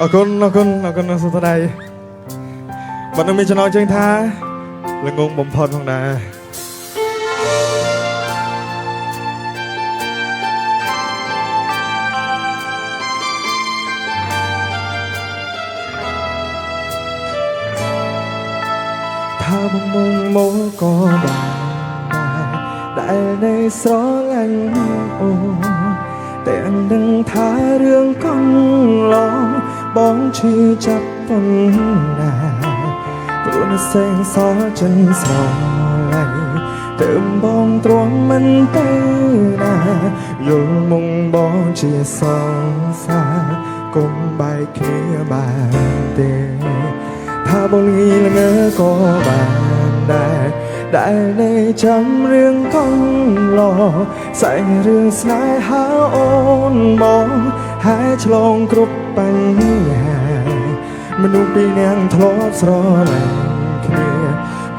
អរគុណសុទ្ធដៃបើនឹងមានចំណងជើងថាល្ងងបំផុតផងដែរថាបំងមកក៏បានដែលនៅស្រឡាញ់អូតែនឹងថារឿងកង់ឡងបងឈឺចាប់ប៉ុណ្ណាព្រោះនៅសេងសល់ចិនស្រឡាញ់ទៅបងទ្រាំមិនទៅណាយល់មុងបងជាសង្សារកុំបែកគ្នាបានទេថាបងងីល្ងើក៏បានដែរដែលនៅចាំរឿងកង់ឡសែងរឿងស្នេហាអូនបងហើយឆ្លងគ្រប់បញ្ហាមនុស្សពីរនាក់ធ្លាប់ស្រឡាញ់គ្នា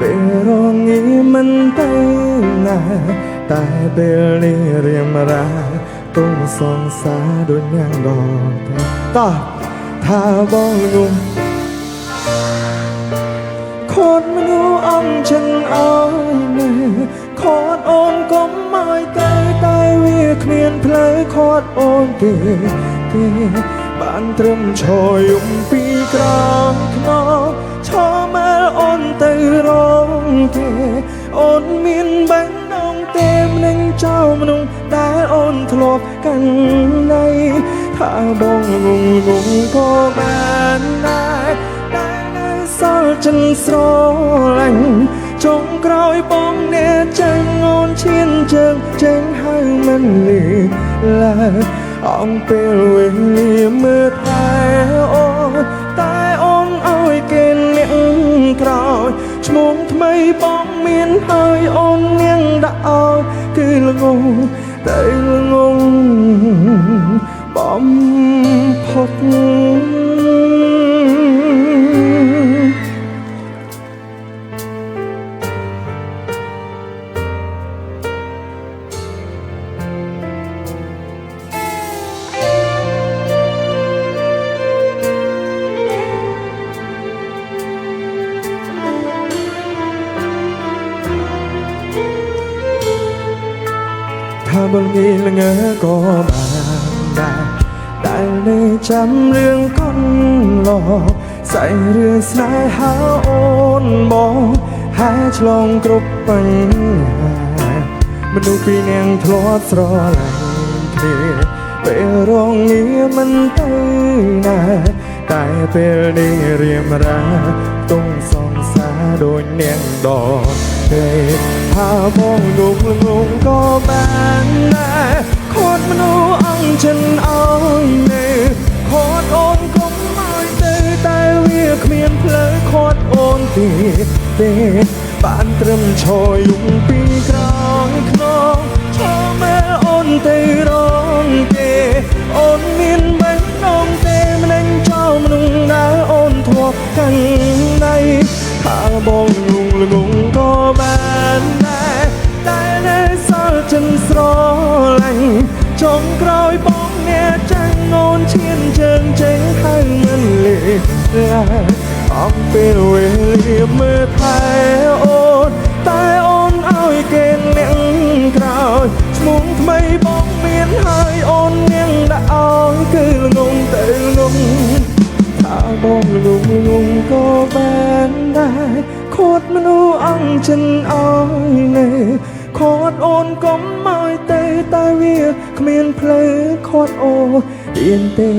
ពេលរងាមិនទៅណាតែពេលនេះរៀមរាទុំសងសាដូចញ៉ាំងដល់តោះថាបងងុំខូចមនុស្សអំចិនអើយនៅខូចអូនកុំឲ្យទៅតែវាគ្មានផ្លូវខូចអូនទេបានត្រឹមឈរយំពីក្រោមខ្នងឈរមើលអូនទៅរងទេអូនមានបាញ់នងទេមិនចោលមនុស្សដែលអូនធ្លាប់កាន់ណៃថាបងងងក៏បានដែរសល់ចិនស្រឡាញ់ចុងក្រោយបងអ្នកចឹងអូនឈានជើងចេញហើយមិនលីឡើយអង្គពេលវេលាមើលថែអូនតែអូនឲ្យគេអ្នកក្រោយឈ្មោះថ្មីបងមានហើយអូននាងដាក់ឲ្យគឺល្ងងតែល្ងងបំផុតថាបងងីល្ងើក៏បានដែរដែលនៅចាំរឿងកូនឡសែងរឿងស្នេហាអូនបងហើយឆ្លងគ្រប់បញ្ហាមនុស្សពីរនាក់ធ្លាប់ស្រឡាញ់គ្នាពេលរងាមិនទៅណាតែពេលនេះរៀមរាទុំសងសាដូចនាងដទេថាបងងងក៏បានដែរខូចមនុស្សអង្គចិនអើយនៅខូចអូនកុំឲ្យទៅតែវាគ្មានផ្លូវខូចអូនទេបានត្រឹមឈរយំពីក្រោយខ្នងឈរមើលអូនទៅរងទេអូនមានបាញ់នងទេមិនចោលមនុស្សដែលអូនធ្លាប់កាន់ណៃថាបងងងក៏បានដែរតែនៅសល់ចិនស្រឡាញ់ចុងក្រោយបងអ្នកចាញ់អូនឈានជើងចេញហើយមិនលេចអង្គពេលវេលាមើលថែអូនតែអូនឲ្យគេលាក់ក្រោយឈ្មោះថ្មីបងមានហើយអូននាងដាក់ឲ្យគឺល្ងងទៅល្ងងថាបងល្ងងក៏បានដែរខូចមនុស្សអង្គចិនអើយនៅខូចអូនកុំឲ្យទៅតែវាគ្មានផ្លូវខូចអូនទៀនទេ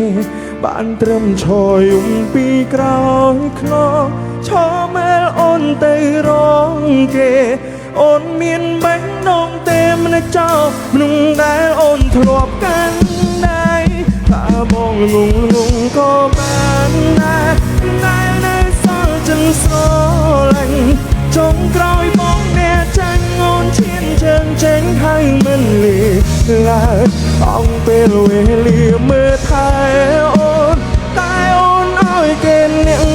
បានត្រឹមឈរយំពីក្រោយខ្នងឈរមើលអូនទៅរងគេអូនមានបាញ់នងទេមិនចោលមនុស្សដែលអូនធ្លាប់កាន់ណៃថាបងងងក៏បានដែរនៅសល់ចិនស្រឡាញ់ចុងក្រោយបងអ្នកចាញ់អូនឈានជើងចេញហើយមិនលីឡើយអង្គពេលវេលាមើលថែអូនតែអូនឲ្យគេនាង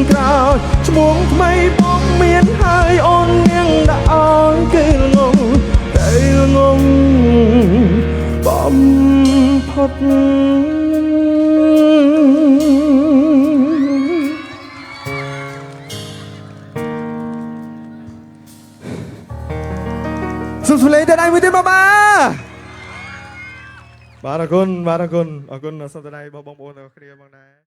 ក្រោយឈ្មោះថ្មីបងមានហើយអូននាងដាក់ឲ្យគឺល្ងងតែល្ងងបំផុត សុំសួរលេងទៅដៃមួយទៀតមកបាទអរគុណអរគុណសូមទៅដៃបងប្អូនទាំងគ្នាបងដែរ